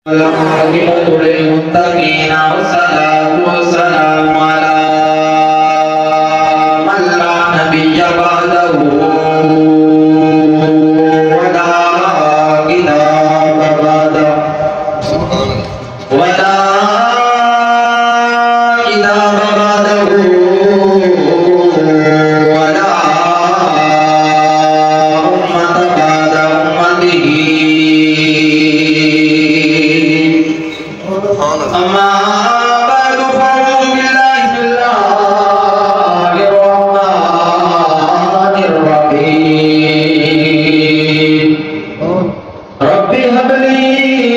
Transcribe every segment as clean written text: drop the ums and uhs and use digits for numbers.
العاقبة للمتقين والصلاة والسلام على من لا نبي بعده ولا كتاب بعده ولا كتاب بعده ولا أمة بعد أمته. أما بعد فأعوذ بالله الرحمن الرحيم. رب هب لي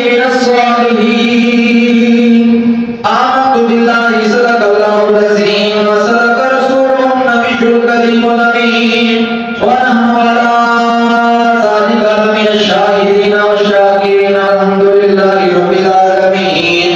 من الصالحين. آمنت بالله صدق الله العظيم وصدق رسوله النبي الكريم الأمين ونحن على ذلك من الشاهدين والشاكرين الحمد لله رب العالمين.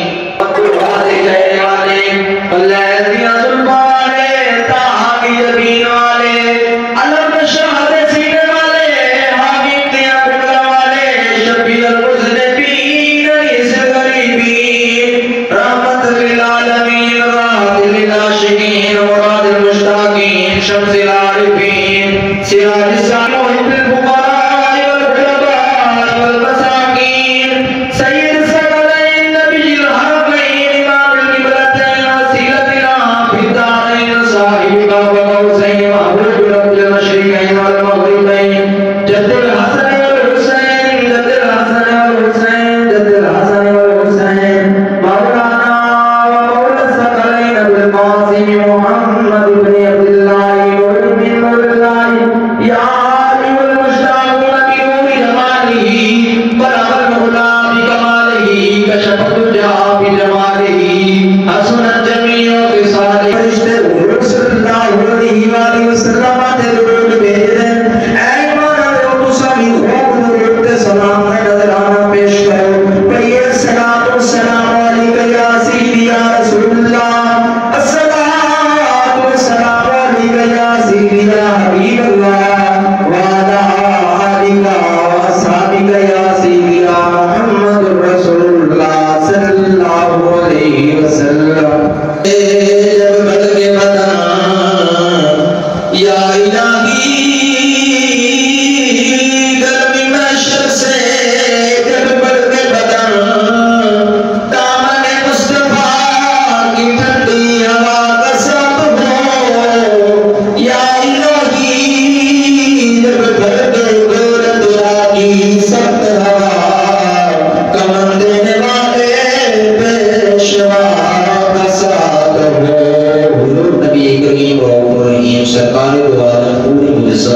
شمس العارفين سراج السالمين بالفقراء والغرباء والمساكين سيد الثقلين نبي الحرمين امام القبلتين وسيلتنا في الدارين صاحب قاب قوسين محبوب رب المشرقين والمغربين جد الحسن والحسين جد الحسن والحسين جد الحسن والحسين مولانا ومولى الثقلين بالقاسم محمد بن عبد الله يا عالم المشتاقون بنور جماله بلغ العلا بكماله كشف الدجى بجماله حسنت جميع خصاله صلی اللہ علیہ وآلہ وسلم درود بھیجے اے ایمان والو تسامی خوب درود سلام کا نذرانہ پیش کرو بھئی الصلاۃ والسلام علیکہ یا سیدی یا رسول اللہ الصلاۃ والسلام علیکہ یا سیدی یا حبیب اللہ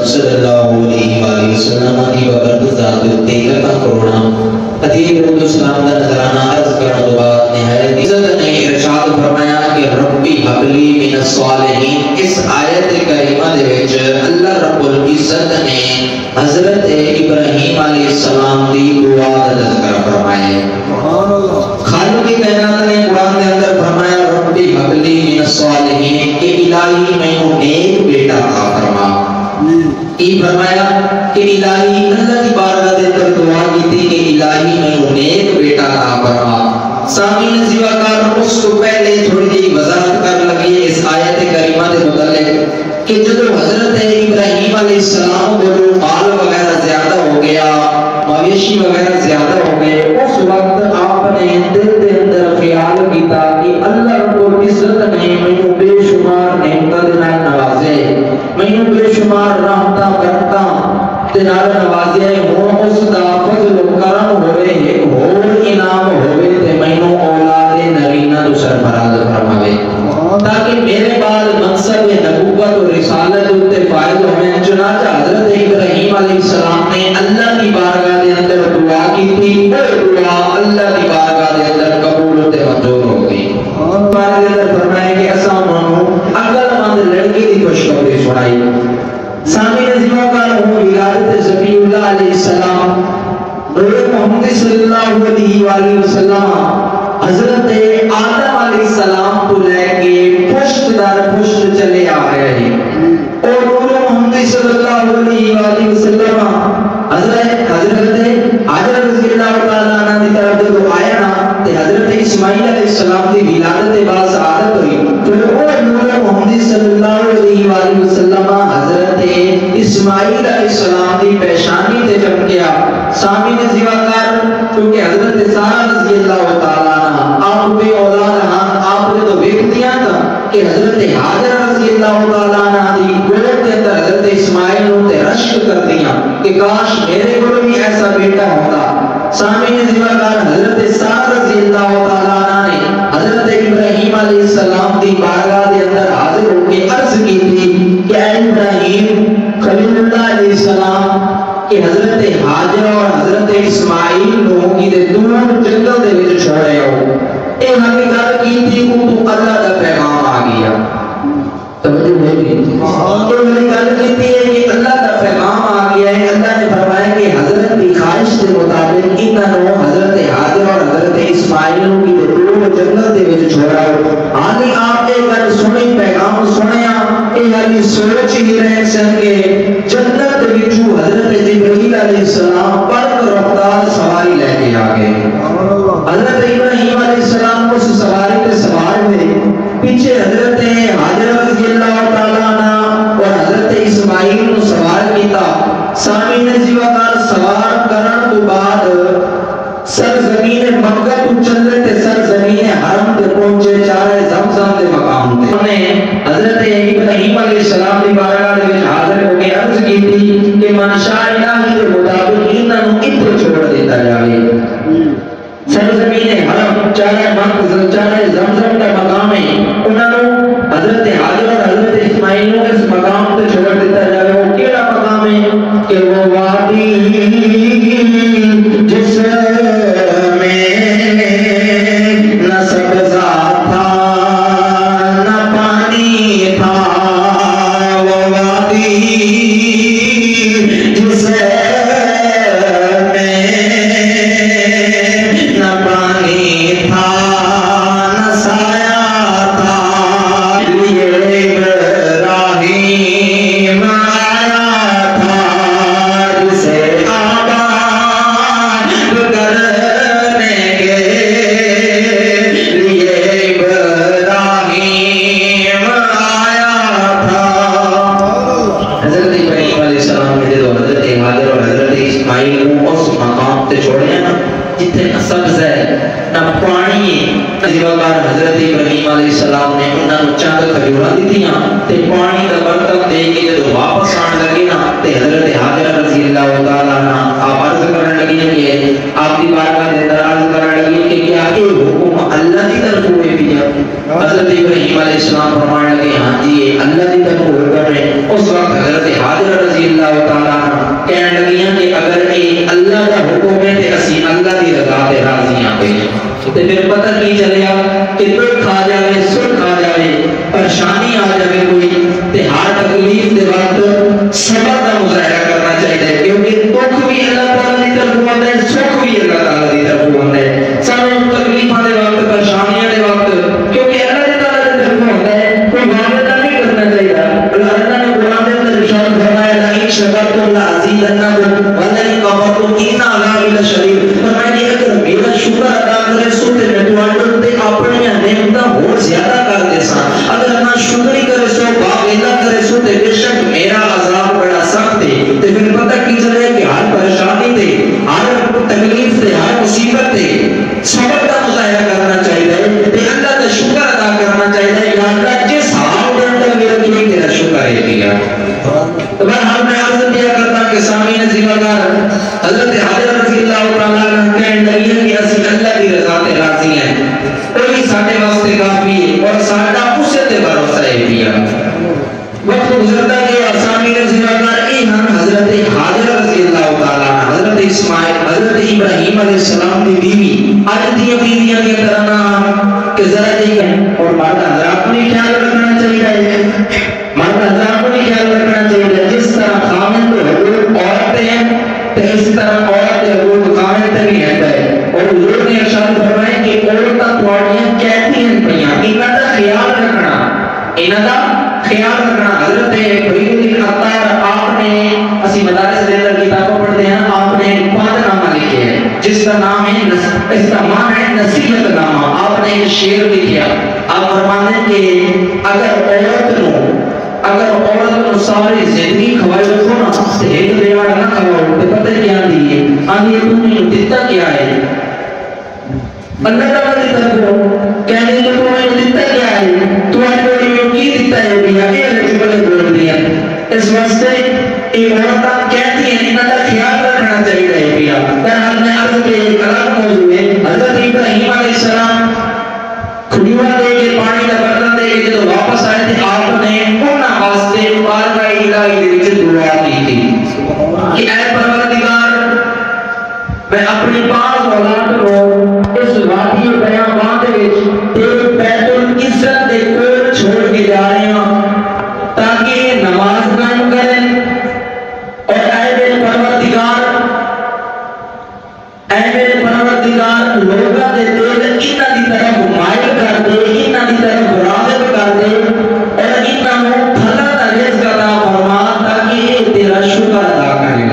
صلی اللہ علیہ وآلہ وسلم کی وقت ذات تیرہ کا کرونا عدیب رد اسلام کا نظرانہ عرض کرنے تو بعد نہایت عزت نے ارشاد فرمایا کہ ربی حبلی من الصالحین. اس آیت کریمہ دے وچ اللہ رب العزت نے حضرت ابراہیم علیہ السلام دی دعا دا ذکر فرمایا. خالق کائنات نے قرآن دے اندر فرمایا ربی حبلی من الصالحین کہ الہی میں ایک بیٹا عطا فرما. یہ فرمایا کہ الہی اللہ کی بارگاہ دے اندر دعا کی تھی کہ الہی میں نیک بیٹا عطا فرما. سامعین زیوا کار اس کو پہلے تھوڑی سی وضاحت کر لگی ہے اس آیت کریمہ دے متعلق کہ جب حضرت ابراہیم علیہ السلام کو مال وغیرہ زیادہ ہو گیا مویشی وغیرہ زیادہ ہو گئے اس وقت آپ نے دل دے اندر خیال کیتا کہ اللہ رب العزت نے مینوں بے شمار نعمتاں دے نال نوازے مینوں بے شمار رحمتاں برکتاں تے نال نوازے ہون اس دا فضل و کرم ہوئے ایک ہور انعام ہوئے تے مینوں اولاد نرینہ تو سرفراز فرماوے تاکہ میرے بعد منصب نبوت و رسالت تے فائد ہوئے. چنانچہ حضرت ابراہیم علیہ السلام نے اللہ کی بارگاہ دے اندر دعا کی تھی وہ دعا اللہ کی بارگاہ دے اندر قبول تے منظور ہو گئی. بارگاہ دے اندر فرمایا کہ اساں مانو عقل مند لڑکی دی خوشخبری سنائی. سامعین عزیزاں کا ولادت ذبیح اللہ علیہ السلام نور محمد صلی اللہ علیہ وآلہ وسلم حضرت آدم علیہ السلام کو لے کے پشت در پشت چلے آ رہے ہیں اور نور محمد صلی اللہ علیہ وآلہ وسلم حضرت حاجر رضی اللہ تعالیٰ عنہ کی طرف جو آیا نا دی ولادت بعد سعادت ہوئی پھر وہ نور محمد صلی اللہ علیہ وآلہ وسلم حضرت اسماعیل علیہ السلام دی پیشانی تے چمکیا سامعین زیوادار کیونکہ حضرت سارہ رضی اللہ تعالیٰ عنہ آپ بے اولاد ہاں آپ نے تو دیکھ دیا تھا کہ حضرت حاجر رضی اللہ تعالیٰ عنہ دی گود کے اندر حضرت اسماعیل نے رشک کر دیا کہ کاش میرے کو بھی ایسا بیٹا ہوتا سامعین زیوادار حضرت سارہ رضی اللہ تعالیٰ عنہ نے حضرت ابراہیم علیہ السلام دی بارگاہ دے اندر حاضر ہو کے عرض کی تھی کہ اے ابراہیم خلیل اللہ علیہ السلام کہ حضرت حاجر اور حضرت اسماعیل لوگوں کی دے دور جنگل دے وچ چھوڑے ہو اے حقیقت کی تھی کو تو اللہ دا پیغام آ گیا توجہ ہوگی تو حقیقت کی تھی کہ اللہ دا پیغام آ گیا ہے اللہ نے فرمایا کہ حضرت کی خواہش کے مطابق انہوں حضرت حاجر اور حضرت اسماعیل کی دے دور جنگل دے وچ چھوڑا ہو آگے آپ نے گل سنی پیغام سنیا کہ علی سوچ ہی رہے سنگے جنت وچوں حضرت جبرائیل علیہ السلام پر رفتار سواری لے کے آگئے حضرت ابراہیم علیہ السلام کو سواری پہ سوار ہوئے پیچھے حضرت حاجر رضی اللہ تعالیٰ عنہ اور حضرت اسماعیل کو سوار کیتا سامعین زیوادار سوار کرن تو بعد سرزمین مکہ تو چل رہے تھے سرزمین حرم تے پہنچے چارے زمزم دے مقام تے انہیں حضرت ابراہیم علیہ السلام دی بارگاہ دے وچ حاضر ہو کے عرض کی تھی کہ منشاء الہی کے مطابق انہاں اتنے چھوڑ دیتا جائے سرزمین حرم چارے مکہ چارے زمزم کا مقام ہے انہوں حضرت حاجر اور حضرت اسماعیل کو اس مقام تے چھوڑ دیتا جائے وہ کیڑا مقام ہے کہ وہ وادی جس حضرت ابراہیم علیہ السلام نے انہوں چند کھجوراں دتیاں تے پانی دا برتن دے کے جب واپس آن لگے نا تے حضرت حاجر رضی اللہ تعالیٰ عنہ آپ عرض کرنے لگی کہ آپ کی بارگاہ دے اندر عرض کرنے لگی کہ کیا یہ حکم اللہ کی طرف ہوئے بھی حضرت ابراہیم علیہ السلام فرمانے لگے ہاں جی یہ اللہ کی طرف حکم ہے اس وقت حضرت حاجر رضی اللہ تعالیٰ عنہ کہنے لگیاں کہ اگر یہ اللہ کا حکم ہے تے اسی اللہ کی رضا تے راضی ہیں تے پھر پتہ نہیں چلیا کہ دکھ آ جائے سکھ آ جائے پریشانی آ جائے کوئی تے ہر تکلیف دے وقت صبر کا مظاہرہ کرنا چاہیے کیونکہ دکھ بھی اللہ تعالی کی طرف ہوتا ہے سکھ بھی اللہ تعالی کی طرف ہوتا ہے سارے تکلیفاں دے وقت پریشانیاں دے وقت کیونکہ اللہ تعالی کی طرف ہوتا ہے کوئی معاملہ نہیں کرنا چاہیے اللہ نے قرآن میں ارشاد فرمایا لئن شکرتم لأزیدنکم ولئن کفرتم ان عذابی لشدید فرمایا کہ اگر میرا شکر ادا کرے سو تے میں تمہارے تے اپنی نعمتاں اور زیادہ کر دے سا اگر نہ شکر کرے سو باغیلا کرے سو تے بے شک میرا عذاب بڑا سخت ہے تے پھر پتہ کی چلے کہ ہر پریشانی تے ہر تکلیف تے ہر مصیبت تے صبر کا مظاہرہ کرنا چاہیے تے اللہ کا شکر ادا کرنا چاہیے یا اللہ جس حال کے اندر میرا کیے تیرا شکر ہے کیا تو بہرحال میں عرض کیا کرتا کہ سامعین زیوادار حضرت حاجر رضی اللہ تعالیٰ عنہ کہنے لگی کہ اسی اللہ کی رضا تے راضی ہیں کوئی ساڈے واسطے کافی ہے اور ساڈا اسے تے بھروسہ ہے پیا وقت گزرتا گیا سامعین زیوادار اے ہم حضرت حاجر رضی اللہ تعالیٰ عنہ حضرت اسماعیل حضرت ابراہیم علیہ السلام کی بیوی آج دی بیویاں کی طرح نہ کہ ذرا دیکھیں اور مرد حضرات کو نہیں خیال رکھنا چاہیے مرد حضرات کو نہیں خیال رکھنا چاہیے جس طرح خامن تو حقوق عورتیں ہیں تو اس طرح عورت حقوق خامن تے بھی ہے اور حضور نے ارشاد فرمایا کہ عورتاں تھوڑیاں کہتی ہیں پیاں انہاں دا خیال رکھنا انہاں دا خیال رکھنا حضرت فرید بن عطار آپ نے اسی مدارس دے اندر کتابوں پڑھتے ہیں آپ نے پانچ نامہ لکھے ہیں جس کا نام ہے اس کا معنی ہے نصیحت نامہ آپ نے شیر لکھیا آپ فرمانے کہ اگر عورت نو ساری زندگی کھوائی رکھو نا تو ایک دیوار نہ کھواؤ تو پتہ کیا دیئے آنی تم نے دیتا کیا ہے اللہ تعالیٰ دی طرف کہنے تو تمہیں دیتا کیا ہے تو آج بڑی میں کی دیتا ہے بھی آگے جملے بول دیا اس واسطے ایک عورتان کہتی ہیں انہاں کا خیال رکھنا چاہیے رہے بھی ترحال میں عرض کے ایک الگ موضوع ہے حضرت ابراہیم علیہ السلام کھڑیوہ دے کے پانی کا برتن دے کے جو واپس آئے تھے آپ نے انہاں واسطے بارگاہ الہی دے وچ دعا کی تھی کہ اے پروردگار میں اپنی پاس اولاد کو اس وادی بیابان دے وچ تیرے بیت العزت دے کول چھوڑ کے جا رہے ہیں تاکہ نماز قائم کریں اور اے میرے پروردگار لوگاں دے دل انہاں دی طرف مائل کر دے انہاں دی طرف راغب کر دے اور انہاں نوں پھلاں دا رزق عطا فرما تاکہ تیرا شکر ادا کریں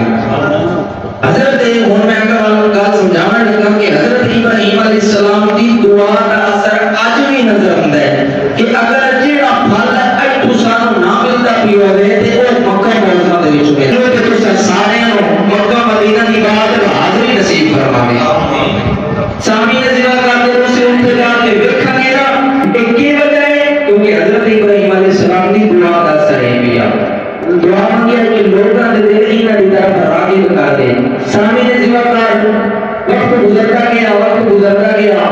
حضرت ہن میں اگر گل سمجھاون لگا کہ حضرت ابراہیم علیہ السلام دی دعا دا اثر اج بھی نظر آندا ہے کہ اگر جیڑا پھل ایتھوں سانوں نہ ملدا پی ہوے تے او مکہ معظمہ دے وچ ملے تے تساں سارے نوں مکہ مدینہ دی بات حاضری نصیب فرماوے سامنے زیوا کر دے اسے انتظار کے ویکھن گے نا کہ کی وجہ ہے کیونکہ حضرت ابراہیم علیہ السلام دی دعا دا اثر ہے پیا دعا مانگی ہے کہ لوگاں دے دل انہاں دی طرف راغب کر دے سامنے زیوا کر وقت گزرتا گیا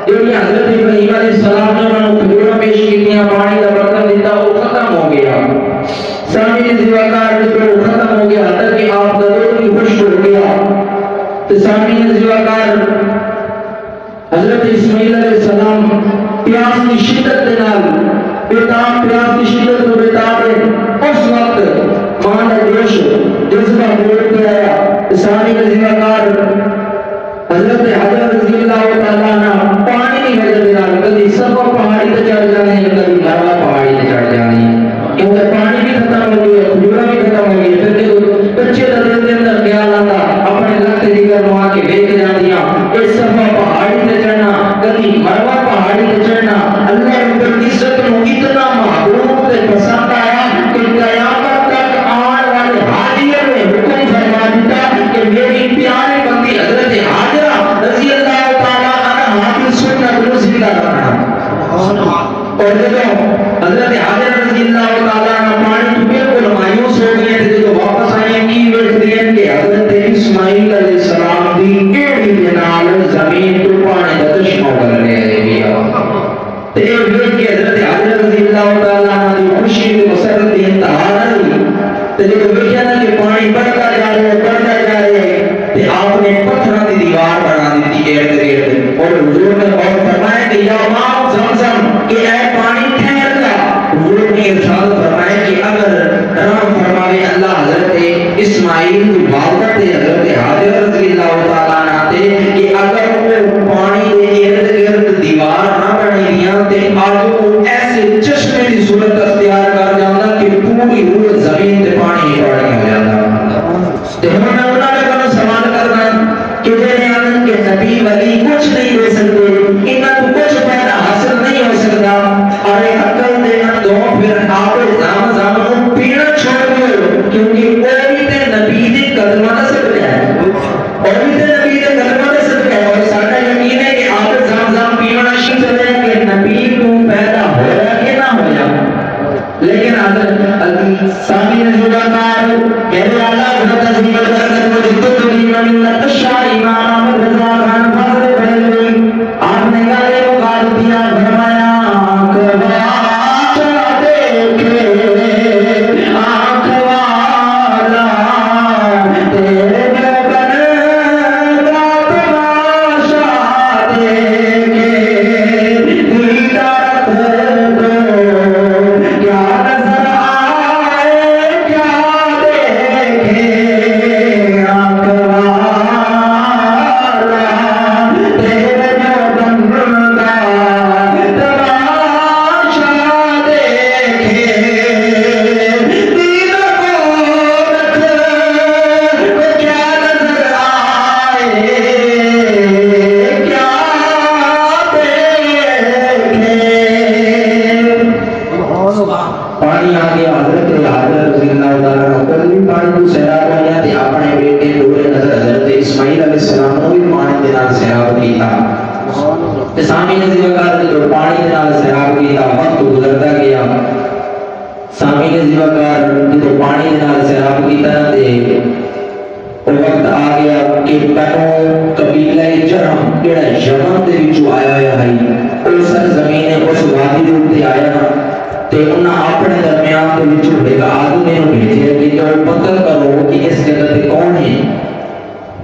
جو کہ حضرت ابراہیم علیہ السلام نے انہوں نے کھجورا پیش کیتیاں پانی کا برتن دیتا وہ ختم ہو گیا سامنے زیواکار جس پر وہ ختم ہو گیا حتی کہ آپ ضرور کی خوش ہو گیا تو سامنے زیواکار حضرت اسماعیل علیہ السلام پیاس کی شدت دنال بیتاب پیاس کی شدت و بیتاب اس وقت مانا جوش جذبہ بولت آیا سامنے زیواکار حضرت حضرت رضی اللہ تعالیٰ عنہ پانی نہیں وجہ دینا کبھی سبا پہاڑی تے چڑھ جانے ہیں کبھی مروا پہاڑی تے چڑھ جانے ہیں کیونکہ پانی بھی ختم ہو گیا کھجورا بھی ختم ہو گیا پھر کہ بچے دا دل دے اندر خیال آتا اپنے لگتے دیگر نوا کے دیکھ جاندیاں اس سبا پہاڑی تے چڑھنا کبھی مروا پہاڑی تے چڑھنا اللہ رب العزت نو اتنا محبوب تے پسند آیا کہ قیامت تک آن والے حاضر نے حکم فرما دیتا کہ میری پیارے بندی حضرت حاضرہ رضی اللہ تعالیٰ عنہ حافظ سنت کو زندہ رکھنا اور جب حضرت حاضرہ رضی اللہ تعالیٰ عنہ پانی تو بالکل مایوس ہو گئے تھے جو واپس آئے کی ویٹ دیں کہ حضرت اسماعیل علیہ السلام دی ایڑی دنال زمین تو پانی دا چشمہ کر لے گیا تے ویٹ کے حضرت حاضرہ رضی اللہ تعالیٰ عنہ دی خوشی دی مسرت دی انتہا رہی تے جب ویٹیا نا کہ پانی بڑھتا جا رہے تے آپ نے پتھروں کی دیوار بنا دی تھی ارد گرد اور حضور نے اور فرمایا کہ یا ماء زمزم کہ اے پانی ٹھہر جا حضور نے ارشاد فرمایا کہ اگر رحم فرمائے اللہ حضرت اسماعیل کی والدہ تے حضرت حاضرہ رضی اللہ تعالیٰ عنہ تے کہ اگر وہ پانی دے ارد گرد دیوار نہ بنی دیاں تے آج وہ ایسے چشمے کی صورت اختیار کر جانا کہ پوری روح زمین تے پانی پڑ ہو جاتا تے ہمیں انہوں نے سوال کرنا کہ جنہیں آنند کے نبی ولی کچھ نہیں دے سکتے انہاں تو کچھ پیدا حاصل نہیں ہو سکتا اور ایک عقل دینا دو پھر آپ زام پینا چھوڑ دو کیونکہ اوہی تے نبی دے قدمہ نصب ہے اوہی تے نبی دے قدمہ نصب ہے اور سارا یقین ہے کہ آپ زام پینا شکل ہے کہ نبی کو پیدا ہو رہا کہ نہ ہو جا لیکن حضرت سامی نزولکار میرے اللہ حضرت عظیم البرکت مجدد من الاشعار امام احمد رضا خان فضل بریلوی آپ نے گالے مقال دیا فرمایا آنکھ والا دیکھے آنکھ والا تیرے بن کا تماشا دیکھے دیدار دو کیا نظر آئے کیا دیکھے نال سیراب کیتا وقت گزرتا گیا سامعین عزیز وقار جو پانی دے نال سیراب کیتا نا دے وہ وقت آ گیا کہ بنو قبیلہ جرم جڑا یمن دے وچوں آیا ہے اس سرزمین اس وادی دے اوپر آیا نا تے انہاں اپنے درمیان دے وچوں ایک آدمی نوں بھیجیا کہ جو پتہ کرو کہ اس جگہ تے کون ہے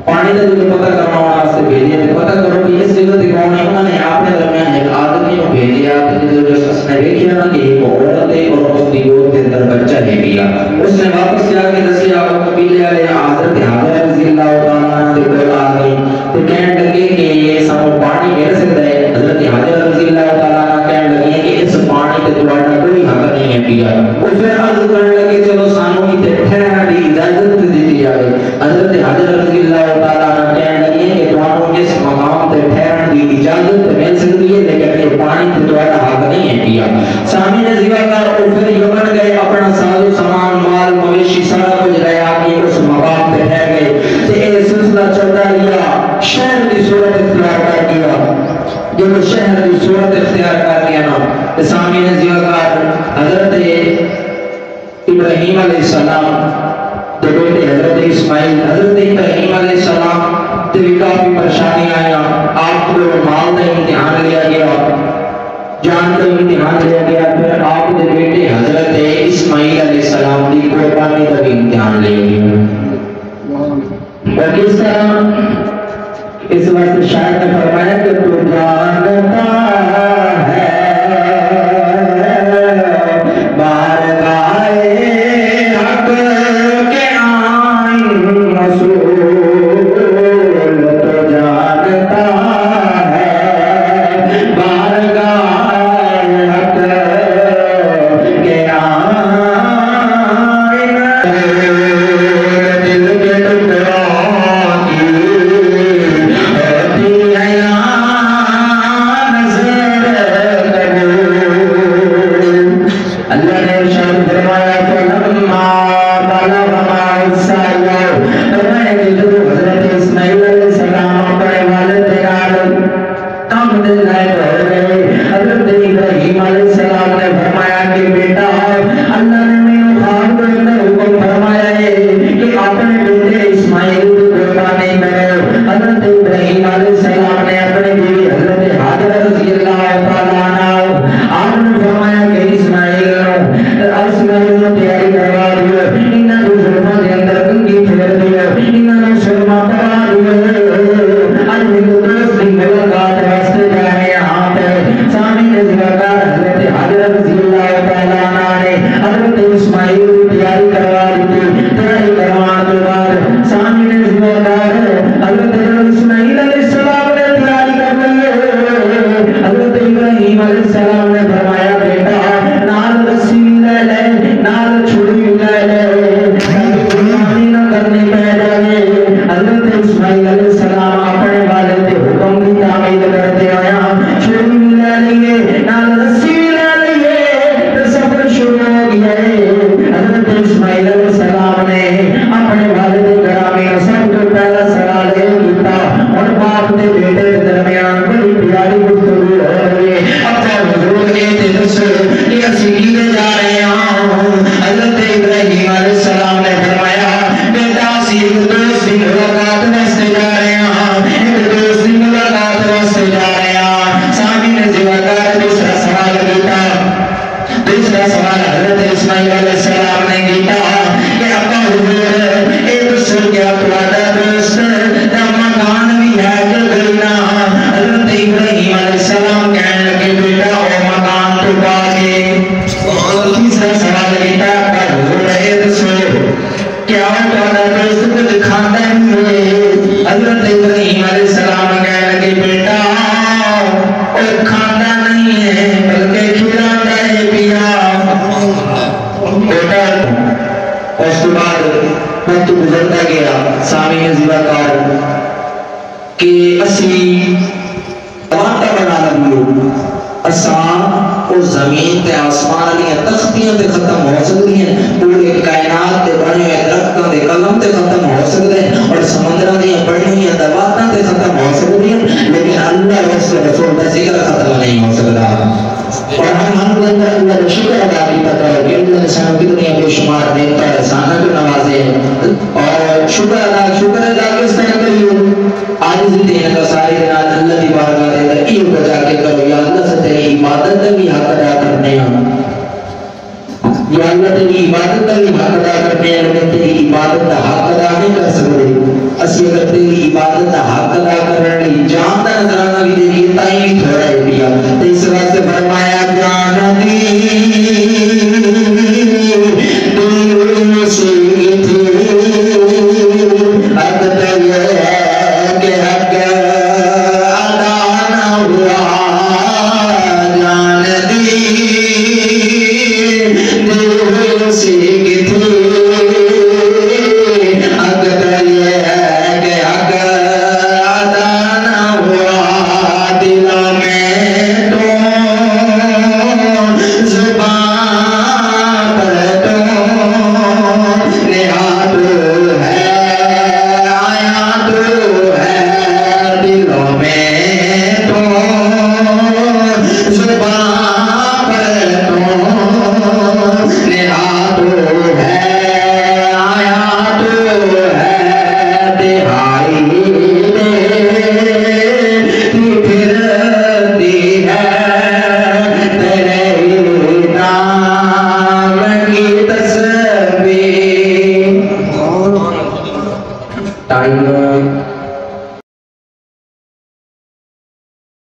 پانی کا جو پتہ کرنا واسطے بھیجیا تے پتہ کرو کہ اس جگہ تے کون ہے انہوں نے اپنے درمیان ایک آدمی نوں بھیجیا تے جو اس نے دیکھا نا کہ ایک عورت ہے اور اس کی گود کے اندر بچہ ہے گیا اس نے واپس جا کے دسیا وہ قبیلے والے حضرت حاضر رضی اللہ تعالی عنہ دے کول آ گئے تے کہنے لگے کہ یہ سانو پانی مل سکتا ہے حضرت حاضر رضی اللہ تعالی عنہ کہنے لگے کہ اس پانی تے تہاڈا کوئی حق نہیں ہے پیا وہ پھر عرض کرنے لگے چلو سانو تے ٹھہرنے دی اجازت دی جائے حضرت حاضر رضی اللہ تعالی عنہ کہنے لگے کہ تانوں اس مقام تے ٹھہرنے دی اجازت مل سکتی ہے لیکن یہ پانی تے تہاڈا حق نہیں ہے پیا سامنے زیوار اور پھر یمن گئے اپنا ساز و سامان مال مویشی سارا کچھ رہا کہ اس مقام پہ رہ گئے تے یہ سلسلہ چلتا گیا شہر کی صورت اختیار کر گیا جب شہر کی صورت اختیار کر گیا نا سامنے زیوار حضرت ابراہیم علیہ السلام تے بیٹے حضرت اسماعیل حضرت ابراہیم علیہ السلام تے بھی کافی پریشانی آیا آپ کو مال کا امتحان لیا گیا جان کا امتحان لیا گیا پھر آپ کے بیٹے حضرت اسماعیل علیہ السلام کی قربانی کا بھی امتحان لیا گیا اور کس طرح اس وقت شاعر نے فرمایا کہ تو جانتا ہے بارگاہ حق کے آئین رسول تو جانتا ہے بارگاہ مثل رسول کا ذکر ختم نہیں ہو سکتا اور ہم اندر اللہ کا شکر ادا کرتا کرو کہ اللہ انسان کی دنیا بے شمار دیتا ہے انسانوں کو نوازے اور شکر ادا کس طرح کریے عاجز دین کا ساری دن اللہ کی بارگاہ دے کر یہ بجا کے کرو یا اللہ سے تیری عبادت کا بھی حق ادا کرنے ہیں یا اللہ تیری عبادت کا بھی حق ادا کرنے ہیں لیکن تیری عبادت کا حق ادا نہیں کر سکتے اسی اگر تیری عبادت کا حق ادا کرنے جان کا نظرانہ بھی دیکھیے تائیں بھی تھوڑا ہے